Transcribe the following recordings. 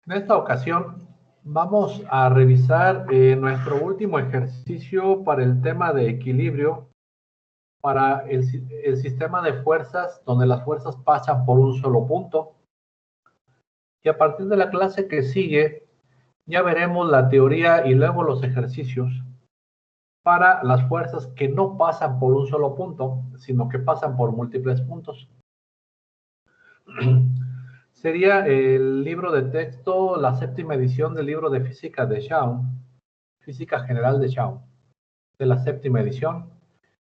En esta ocasión vamos a revisar nuestro último ejercicio para el tema de equilibrio para el sistema de fuerzas donde las fuerzas pasan por un solo punto. Y a partir de la clase que sigue ya veremos la teoría y luego los ejercicios para las fuerzas que no pasan por un solo punto, sino que pasan por múltiples puntos. Sería el libro de texto, la séptima edición del libro de física de Shaw, Física General de Shaw, de la séptima edición.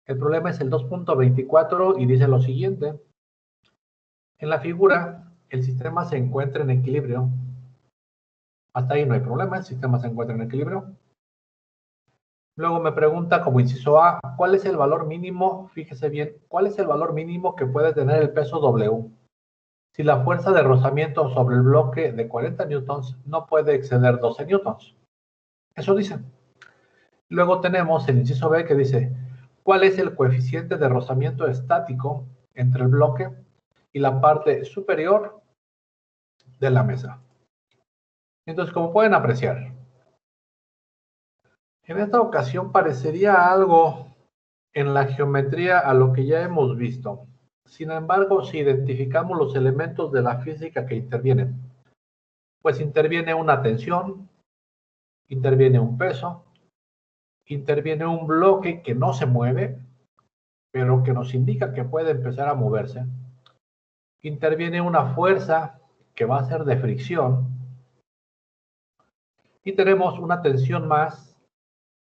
El problema es el 2.24 y dice lo siguiente. En la figura, el sistema se encuentra en equilibrio. Hasta ahí no hay problema, el sistema se encuentra en equilibrio. Luego me pregunta como inciso A, ¿cuál es el valor mínimo? Fíjese bien, ¿cuál es el valor mínimo que puede tener el peso W? Si la fuerza de rozamiento sobre el bloque de 40 newtons no puede exceder 12 newtons. Eso dice. Luego tenemos el inciso B que dice, ¿cuál es el coeficiente de rozamiento estático entre el bloque y la parte superior de la mesa? Entonces, como pueden apreciar, en esta ocasión parecería algo en la geometría a lo que ya hemos visto. Sin embargo, si identificamos los elementos de la física que intervienen, pues interviene una tensión, interviene un peso, interviene un bloque que no se mueve, pero que nos indica que puede empezar a moverse. Interviene una fuerza que va a ser de fricción. Y tenemos una tensión más,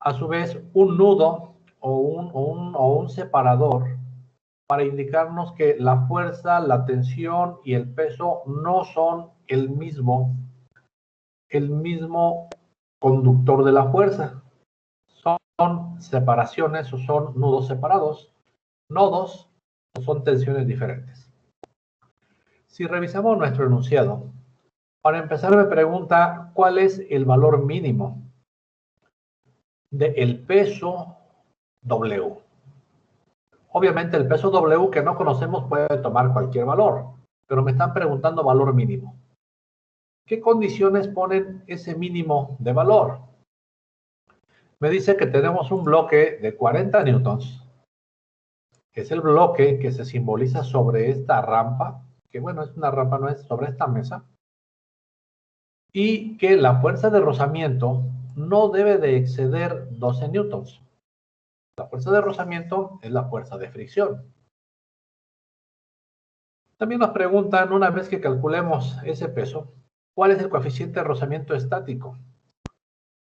a su vez un nudo o un separador para indicarnos que la fuerza, la tensión y el peso no son el mismo conductor de la fuerza. Son separaciones o son nudos separados, nodos o son tensiones diferentes. Si revisamos nuestro enunciado, para empezar me pregunta cuál es el valor mínimo del peso W. Obviamente el peso W que no conocemos puede tomar cualquier valor, pero me están preguntando valor mínimo. ¿Qué condiciones ponen ese mínimo de valor? Me dice que tenemos un bloque de 40 newtons, que es el bloque que se simboliza sobre esta rampa, que bueno, es una rampa, no es sobre esta mesa, y que la fuerza de rozamiento no debe de exceder 12 newtons. La fuerza de rozamiento es la fuerza de fricción. También nos preguntan, una vez que calculemos ese peso, ¿cuál es el coeficiente de rozamiento estático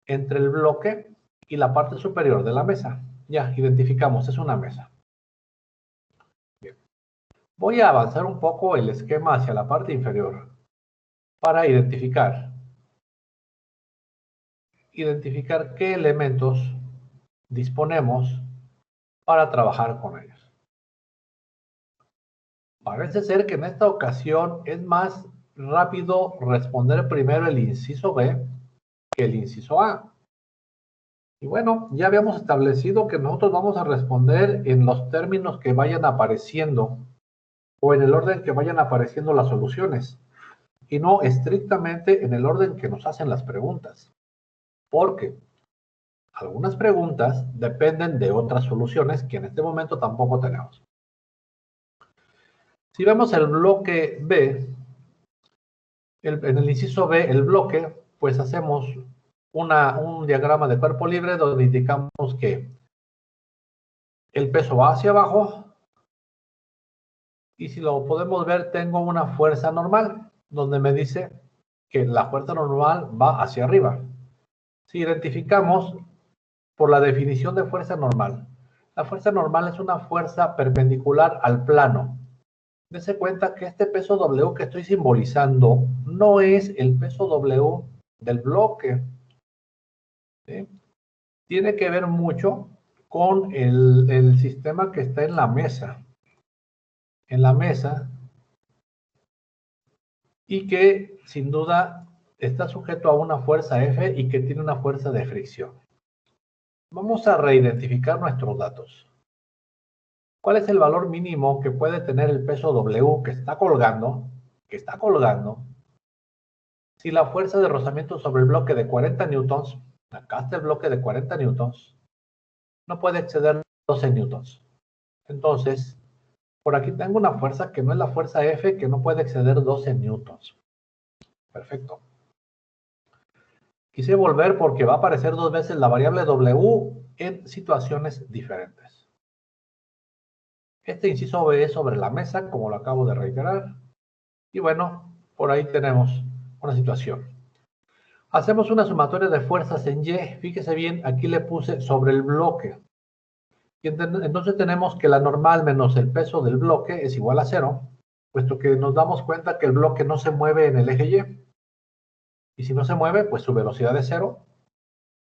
entre el bloque y la parte superior de la mesa? Ya, identificamos, es una mesa. Bien. Voy a avanzar un poco el esquema hacia la parte inferior para identificar qué elementos disponemos para trabajar con ellos. Parece ser que en esta ocasión es más rápido responder primero el inciso B que el inciso A. Y bueno, ya habíamos establecido que nosotros vamos a responder en los términos que vayan apareciendo o en el orden que vayan apareciendo las soluciones y no estrictamente en el orden que nos hacen las preguntas. Porque algunas preguntas dependen de otras soluciones que en este momento tampoco tenemos. Si vemos el bloque B, en el inciso B, el bloque, pues hacemos un diagrama de cuerpo libre donde indicamos que el peso va hacia abajo y si lo podemos ver tengo una fuerza normal donde me dice que la fuerza normal va hacia arriba. Si identificamos por la definición de fuerza normal, la fuerza normal es una fuerza perpendicular al plano. Dese cuenta que este peso W que estoy simbolizando no es el peso W del bloque. ¿Sí? Tiene que ver mucho con el sistema que está en la mesa. En la mesa. Y que sin duda está sujeto a una fuerza F y que tiene una fuerza de fricción. Vamos a reidentificar nuestros datos. ¿Cuál es el valor mínimo que puede tener el peso W que está colgando, Si la fuerza de rozamiento sobre el bloque de 40 newtons, acá está el bloque de 40 newtons, no puede exceder 12 newtons. Entonces, por aquí tengo una fuerza que no es la fuerza F, que no puede exceder 12 newtons. Perfecto. Quise volver porque va a aparecer dos veces la variable W en situaciones diferentes. Este inciso B es sobre la mesa, como lo acabo de reiterar. Y bueno, por ahí tenemos una situación. Hacemos una sumatoria de fuerzas en Y. Fíjese bien, aquí le puse sobre el bloque. Y entonces tenemos que la normal menos el peso del bloque es igual a 0, puesto que nos damos cuenta que el bloque no se mueve en el eje Y. Y si no se mueve, pues su velocidad es 0,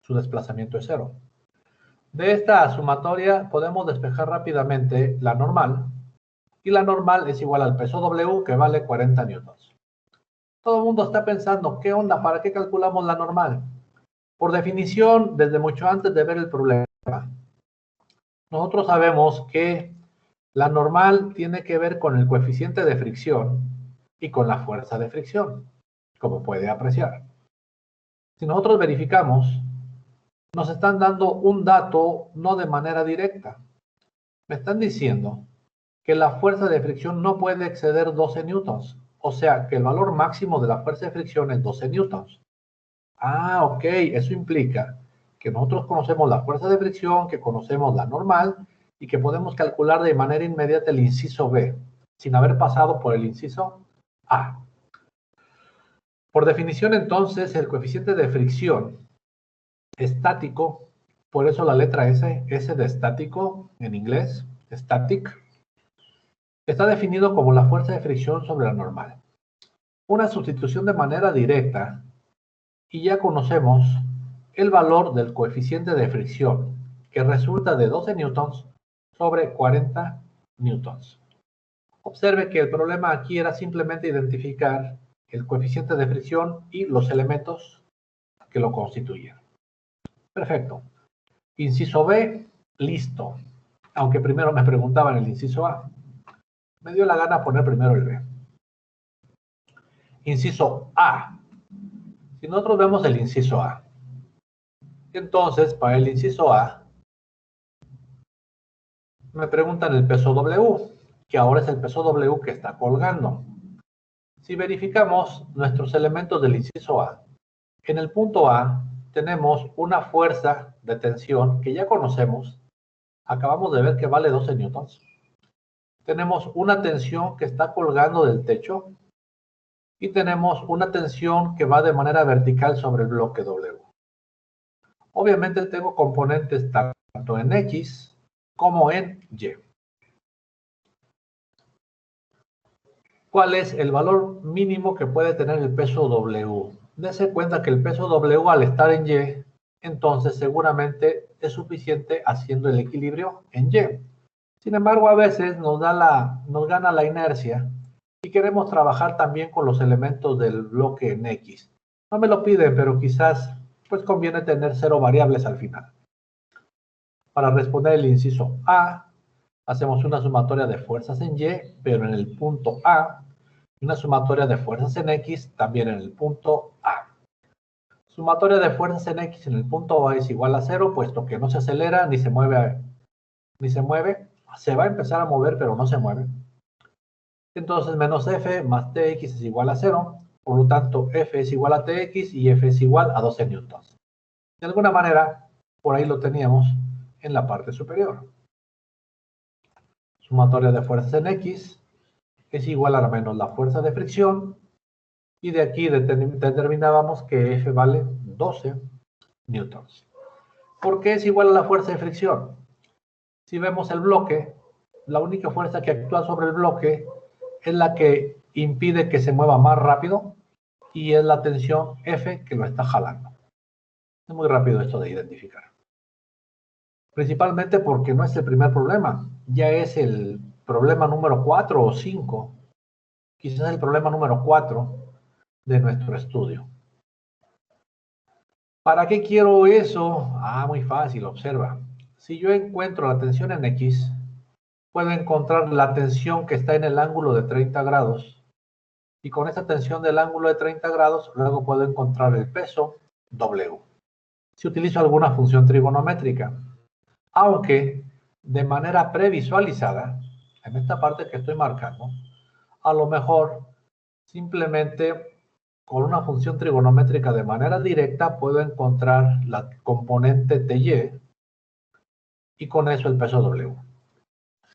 su desplazamiento es 0. De esta sumatoria podemos despejar rápidamente la normal. Y la normal es igual al peso W, que vale 40 newtons. Todo el mundo está pensando, ¿qué onda? ¿Para qué calculamos la normal? Por definición, desde mucho antes de ver el problema, nosotros sabemos que la normal tiene que ver con el coeficiente de fricción y con la fuerza de fricción, como puede apreciar. Si nosotros verificamos, nos están dando un dato no de manera directa. Me están diciendo que la fuerza de fricción no puede exceder 12 newtons. O sea, que el valor máximo de la fuerza de fricción es 12 newtons. Ah, ok, eso implica que nosotros conocemos la fuerza de fricción, que conocemos la normal y que podemos calcular de manera inmediata el inciso B, sin haber pasado por el inciso A. Por definición, entonces, el coeficiente de fricción estático, por eso la letra S, S de estático en inglés, static, está definido como la fuerza de fricción sobre la normal. Una sustitución de manera directa y ya conocemos el valor del coeficiente de fricción, que resulta de 12 newtons sobre 40 newtons. Observe que el problema aquí era simplemente identificar el coeficiente de fricción y los elementos que lo constituyen. Perfecto. Inciso B, listo. Aunque primero me preguntaban el inciso A. Me dio la gana poner primero el B. Inciso A. Si nosotros vemos el inciso A, entonces para el inciso A me preguntan el peso W, que ahora es el peso W que está colgando. Si verificamos nuestros elementos del inciso A, en el punto A tenemos una fuerza de tensión que ya conocemos. Acabamos de ver que vale 12 newtons. Tenemos una tensión que está colgando del techo y tenemos una tensión que va de manera vertical sobre el bloque W. Obviamente tengo componentes tanto en X como en Y. ¿Cuál es el valor mínimo que puede tener el peso W? Dese cuenta que el peso W al estar en Y, entonces seguramente es suficiente haciendo el equilibrio en Y. Sin embargo, a veces nos gana la inercia y queremos trabajar también con los elementos del bloque en X. No me lo piden, pero quizás pues conviene tener 0 variables al final. Para responder el inciso A, hacemos una sumatoria de fuerzas en Y, pero en el punto A, y una sumatoria de fuerzas en X, también en el punto A. Sumatoria de fuerzas en X en el punto A es igual a 0, puesto que no se acelera ni se mueve. Se va a empezar a mover, pero no se mueve. Entonces, menos F más Tx es igual a 0. Por lo tanto, F es igual a Tx y F es igual a 12 newtons. De alguna manera, por ahí lo teníamos en la parte superior. Sumatoria de fuerzas en X es igual a menos la fuerza de fricción. Y de aquí determinábamos que F vale 12 newtons. ¿Por qué es igual a la fuerza de fricción? Si vemos el bloque, la única fuerza que actúa sobre el bloque es la que impide que se mueva más rápido y es la tensión F que lo está jalando. Es muy rápido esto de identificar. Principalmente porque no es el primer problema, ya es el problema número 4 o 5, quizás el problema número 4 de nuestro estudio. ¿Para qué quiero eso? Ah, muy fácil, observa. Si yo encuentro la tensión en X, puedo encontrar la tensión que está en el ángulo de 30 grados Y con esta tensión del ángulo de 30 grados, luego puedo encontrar el peso W. Si utilizo alguna función trigonométrica, aunque de manera previsualizada, en esta parte que estoy marcando, a lo mejor simplemente con una función trigonométrica de manera directa puedo encontrar la componente TY y con eso el peso W.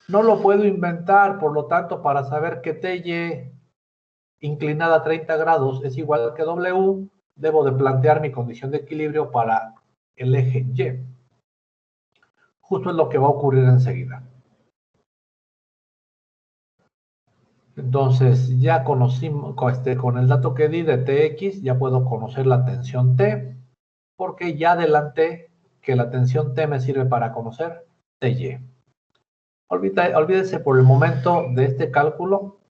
No lo puedo inventar, por lo tanto, para saber que TY inclinada a 30 grados es igual que W, debo de plantear mi condición de equilibrio para el eje Y. Justo es lo que va a ocurrir enseguida. Entonces, ya conocimos, con el dato que di de Tx, ya puedo conocer la tensión T, porque ya adelanté que la tensión T me sirve para conocer Ty. Olvídese por el momento de este cálculo,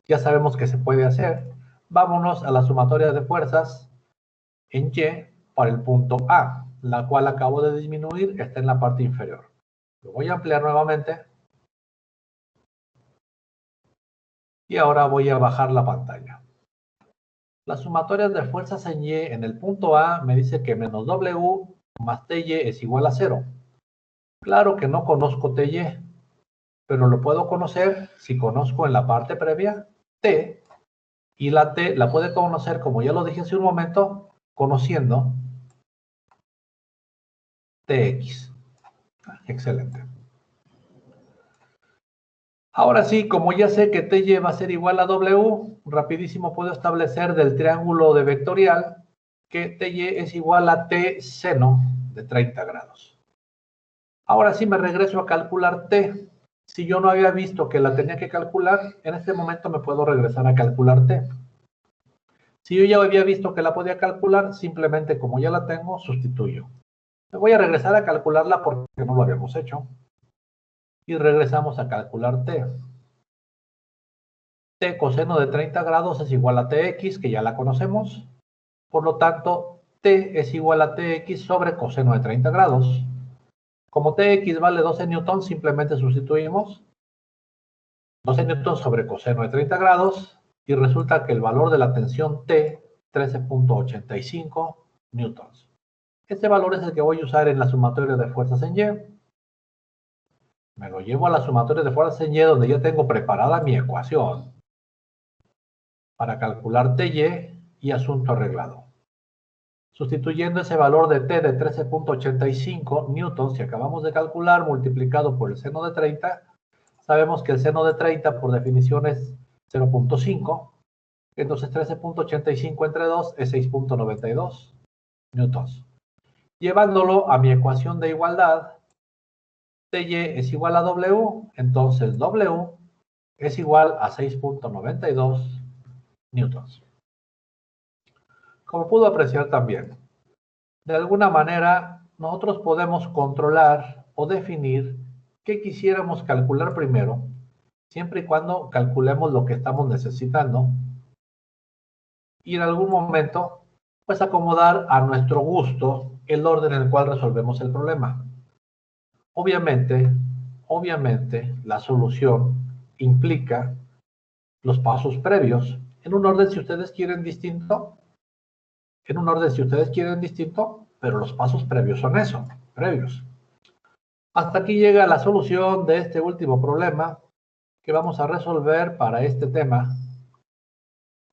ya sabemos que se puede hacer. Vámonos a la sumatoria de fuerzas en Y para el punto A, la cual acabo de disminuir, está en la parte inferior. Lo voy a ampliar nuevamente. Y ahora voy a bajar la pantalla. Las sumatorias de fuerzas en Y en el punto A me dice que menos W más TY es igual a 0. Claro que no conozco TY, pero lo puedo conocer si conozco en la parte previa T, y la T la puede conocer, como ya lo dije hace un momento, conociendo TX. Excelente. Ahora sí, como ya sé que TY va a ser igual a W, rapidísimo puedo establecer del triángulo de vectorial que TY es igual a T seno de 30 grados. Ahora sí me regreso a calcular T. Si yo no había visto que la tenía que calcular, en este momento me puedo regresar a calcular T. Si yo ya había visto que la podía calcular, simplemente como ya la tengo, sustituyo. Me voy a regresar a calcularla porque no lo habíamos hecho. Y regresamos a calcular T. T coseno de 30 grados es igual a Tx, que ya la conocemos. Por lo tanto, T es igual a Tx sobre coseno de 30 grados. Como Tx vale 12 newtons, simplemente sustituimos 12 newtons sobre coseno de 30 grados y resulta que el valor de la tensión T, 13.85 newtons. Este valor es el que voy a usar en la sumatoria de fuerzas en Y. Me lo llevo a la sumatoria de fuerzas en Y, donde ya tengo preparada mi ecuación para calcular TY y asunto arreglado. Sustituyendo ese valor de T de 13.85 newtons que acabamos de calcular multiplicado por el seno de 30, sabemos que el seno de 30 por definición es 0.5, entonces 13.85 entre 2 es 6.92 newtons. Llevándolo a mi ecuación de igualdad, TY es igual a W, entonces W es igual a 6.92 newtons. Como pudo apreciar también, de alguna manera nosotros podemos controlar o definir qué quisiéramos calcular primero, siempre y cuando calculemos lo que estamos necesitando y en algún momento pues acomodar a nuestro gusto el orden en el cual resolvemos el problema. Obviamente, la solución implica los pasos previos en un orden si ustedes quieren distinto, pero los pasos previos son eso, previos. Hasta aquí llega la solución de este último problema que vamos a resolver para este tema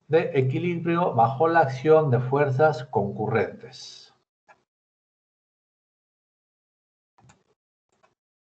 de equilibrio bajo la acción de fuerzas concurrentes.